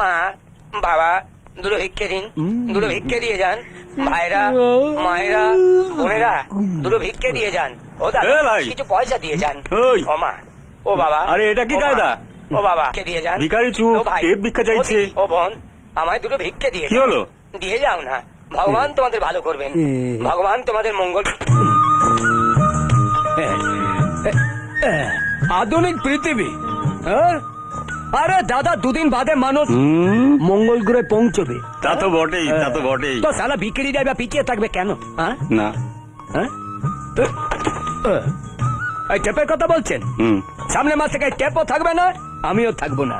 মা বাবা দুটো ভিক্ষে দিন, দুটো ভিক্ষে দিয়ে যান। ভাইরা মায়েরা বোনেরা দুটো ভিক্ষে দিয়ে যান। ও দাদা কিছু পয়সা দিয়ে যান। ও মা ও বাবা। আরে এটা কি কায়দা? ও বাবা কে দিয়ে যান। ভিখারি চুপ, ও ভাই টেপ ভিক্ষা চাইছে। ও বোন আমায় দুটো ভিক্ষে দিয়ে কি হলো? দিয়ে যাও না, ভগবান তোমাদের ভালো করবেন, ভগবান তোমাদের মঙ্গল। আধুনিক পৃথিবী, আরে দাদা দুদিন বাদে মানুষ মঙ্গল গ্রহে পৌঁছবে। তা তো বটেই, তা তো বটেই। তো সালা ভিখারি যাবে পিছিয়ে থাকবে কেন? না এই টেপের কথা বলছেন? সামনে মাস থেকে টেপও থাকবে না, আমিও থাকবো না।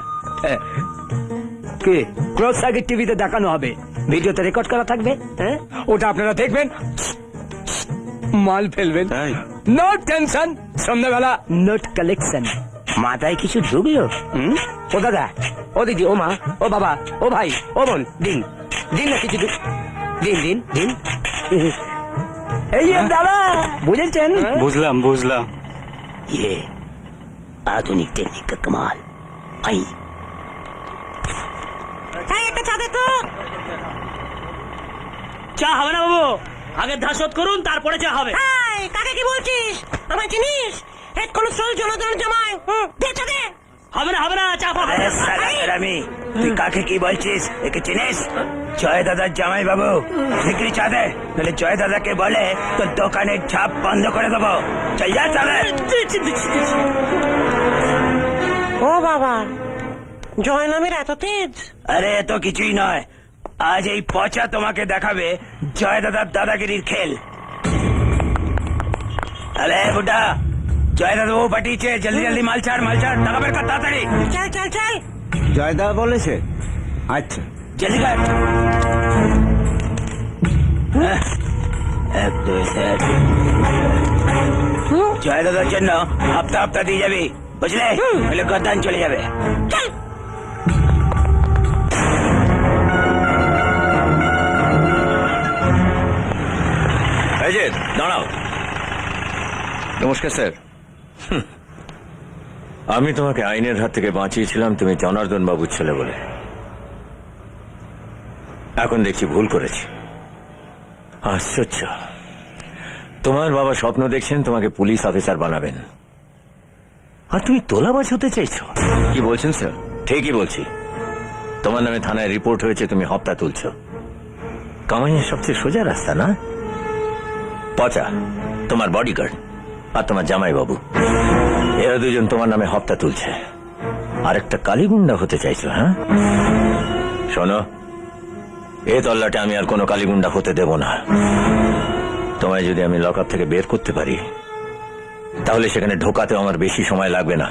কি ক্রস সার্কিট টিভিতে দেখানো হবে, ভিডিওতে রেকর্ড করা থাকবে। ওটা আপনারা দেখবেন, মাল ফেলবেন। নো টেনশন, সন্ধ্যাবেলা নোট কালেকশন। মাথায় কিছু ঢুকলো? ও দাদা ও দিদি ও মা ও বাবা ও ভাই ও বোন দিন দিন না কিছু দিন দিন দিন। এই দাদা বুঝেছেন? বুঝলাম বুঝলাম। ये आधुनिक टेक्निक का कमाल। आई একটা চা দে তো। চা হবে না বাবু, আগে ধাসত করুন তারপরে চা হবে। কাকে কি বলছিস? আমার জিনিস হেড কনস্টেবল জনার্দন জামাই। দে চা দে। হবে না হবে না, চা পাবো। তুই কাকে কি বলছিস? একে চিনিস? জয় দাদার জামাই বাবু, বিক্রি চা দে, তাহলে জয় দাদাকে বলে তোর দোকানের ছাপ বন্ধ করে দেবো। চল যা চা দে। ও বাবা, জয় নামের এত তেজ? আরে এত কিছুই নয়, আজ এই পচা তোমাকে দেখাবে জয় দাদার দাদাগিরির খেল। আরে বুটা, জয় দাদা ও পাঠিয়েছে, জলদি জলদি মাল ছাড় টাকা বের কর তাড়াতাড়ি। চল চল চল। জয় দাদা বলেছে? আচ্ছা জলদি কর। এক দুই তিন। জয় দাদার জন্য হপ্তা হপ্তা দিয়ে যাবি, বুঝলে? বলে গদ্দান চলে যাবে। চল। এই যে দাঁড়াও। নমস্কার স্যার। আমি তোমাকে আইনের হাত থেকে বাঁচিয়েছিলাম, তুমি জনার্দন বাবুর ছেলে বলে। এখন দেখছি ভুল করেছি। আশ্চর্য, তোমার বাবা স্বপ্ন দেখছেন তোমাকে পুলিশ অফিসার বানাবেন, আর তুমি তোলাবাজ হতে চাইছো। কি বলছেন স্যার? ঠিকই বলছি। তোমার নামে থানায় রিপোর্ট হয়েছে, তুমি হপ্তা তুলছ। কামাইয়ের সবচেয়ে সোজা রাস্তা না? পচা তোমার বডিগার্ড আর তোমার জামাই বাবু, এরা দুজন তোমার নামে হপ্তা তুলছে, আর একটা কালীগুন্ডা হতে চাইছো। হ্যাঁ শোনো, এ তল্লাটে আমি আর কোনো কালীগুন্ডা হতে দেব না। তোমায় যদি আমি লকআপ থেকে বের করতে পারি, তাহলে সেখানে ঢোকাতে আমার বেশি সময় লাগবে না।